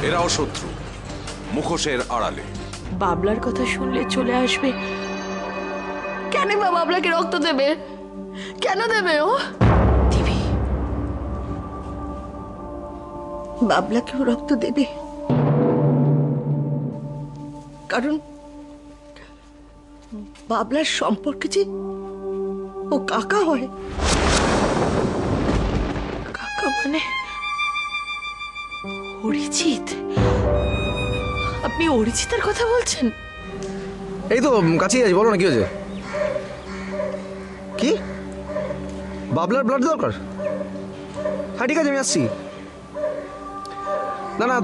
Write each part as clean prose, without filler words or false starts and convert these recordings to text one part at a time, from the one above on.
এরাও শত্রু, মুখোশের আড়ালে। বাবলার কথা শুনলে চলে আসবে। কেন বা বাবলাকে রক্ত দেবে? কেন দেবে ও? দিবি, বাবলাকেও রক্ত দেবে, কারণ বাবলার সম্পর্কে যে ও কাকা হয়। কাকা মানে অরিজিৎ। আপনি অরিজিতের কথা বলছেন? এই তো কাছেই আছি, বলো না কি হয়েছে? কি বাবলার ব্লাড দরকার? হ্যাঁ ঠিক আছে, আমি আসছি। না না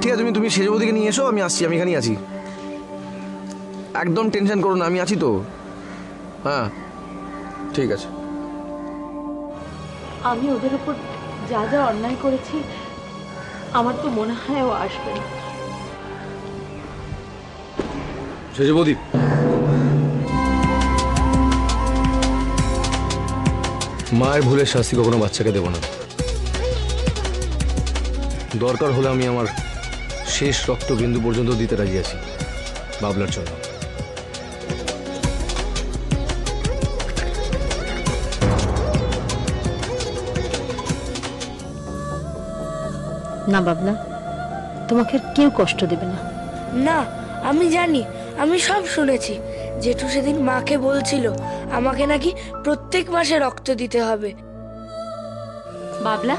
ঠিক আছে, তুমি সেজবদিকে নিয়ে এসো, আমি আসছি, আমি এখানেই আছি। একদম টেনশন করো না, আমি আছি তো। হ্যাঁ ঠিক আছে। আমি ওদের উপর যা যা অন্যায় করেছি, আমার তো মনে হয় ও আসবে না। সেজবদি, মায়ের ভুলের শাস্তি কখনো বাচ্চাকে দেব না। দরকার হলে আমি আমার শেষ রক্তবিন্দু পর্যন্ত দিতে রাজি আছি বাবলার জন্য। না বাবলা, তোমাকে আর কেউ কষ্ট দেবে না। না, আমি জানি, আমি সব শুনেছি। জেঠু সেদিন মাকে বলছিল আমাকে নাকি প্রত্যেক মাসে রক্ত দিতে হবে। বাবলা,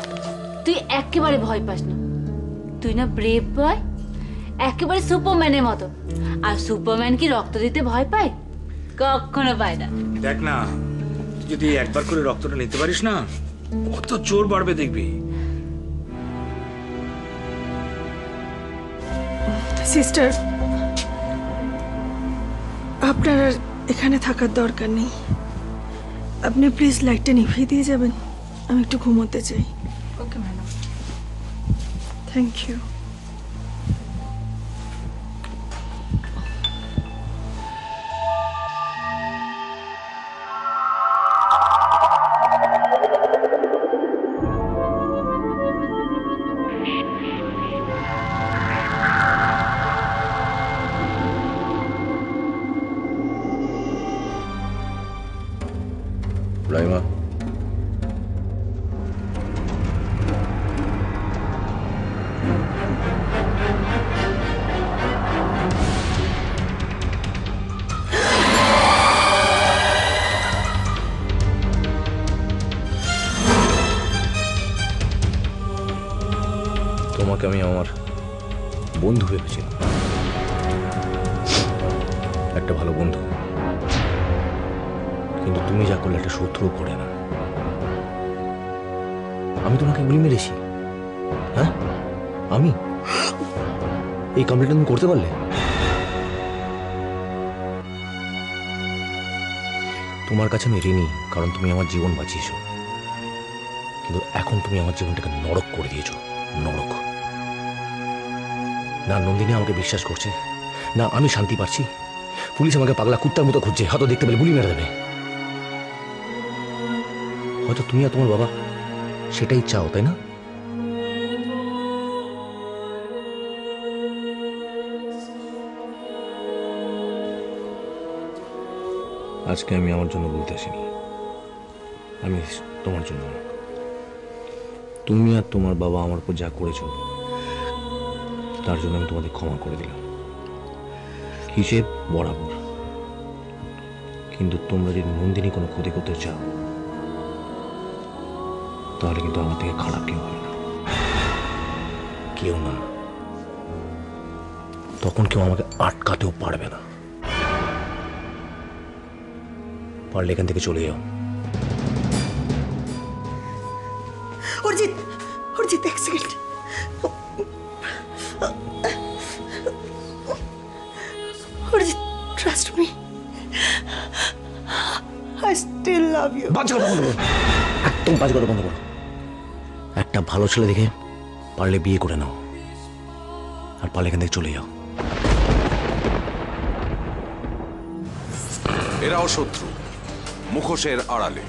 তুই একেবারে ভয় পাস না। তুই না ব্রেভ বয়, একেবারে সুপারম্যানের মতো। আর সুপারম্যান কি রক্ত দিতে ভয় পায়? কখনো পায় না। দেখ না, তুই যদি একবার করে রক্তটা নিতে পারিস না, কত জোর বাড়বে দেখবি। সিস্টার, আপনার আর এখানে থাকার দরকার নেই। আপনি প্লিজ লাইটটা নিভিয়ে দিয়ে যাবেন, আমি একটু ঘুমোতে চাই। Okay madam, thank you. Raima, তোমাকে আমি আমার বন্ধু ভেবেছিলাম, একটা ভালো বন্ধু। কিন্তু তুমি যা করলে একটা শত্রু করে না। আমি তোমাকে গুলি মেরেছি? হ্যাঁ, আমি? এই কমপ্লেনটা তুমি করতে পারলে? তোমার কাছে আমি ঋণী, কারণ তুমি আমার জীবন বাঁচিয়েছো। কিন্তু এখন তুমি আমার জীবনটাকে নরক করে দিয়েছো, নরক। না নন্দিনী আমাকে বিশ্বাস করছে, না আমি শান্তি পাচ্ছি। পুলিশ আমাকে পাগলা কুত্তার মতো খুঁজছে, হয়তো দেখতে পেলে গুলি মেরে দেবে। হয়তো তুমি আর তোমার বাবা সেটাই চাও, তাই না? আজকে আমি আমার জন্য বলতে আসিনি, আমি তোমার জন্য। তুমি আর তোমার বাবা আমার উপর যা করেছো, তার জন্য আমি তোমাদের ক্ষমা করে দিলাম, হিসেব বরাবর। কিন্তু তোমরা যদি নন্দিনী কোনো ক্ষতি করতে চাও, তাহলে কিন্তু আমার থেকে খারাপ কেউ হবে না, কেউ না। তখন কেউ আমাকে আটকাতেও পারবে না। পারলে এখান থেকে চলে যাও। অরিজিৎ, অরিজিৎ, এক second. Arijit, trust me, I still love you. বাজে কথা বন্ধ করো, একদম বাজে কথা বন্ধ করো। একটা ভালো ছেলে দেখে পারলে বিয়ে করে নাও, আর পারলে এখান থেকে চলে যাও। এরাও শত্রু, মুখোশের আড়ালে।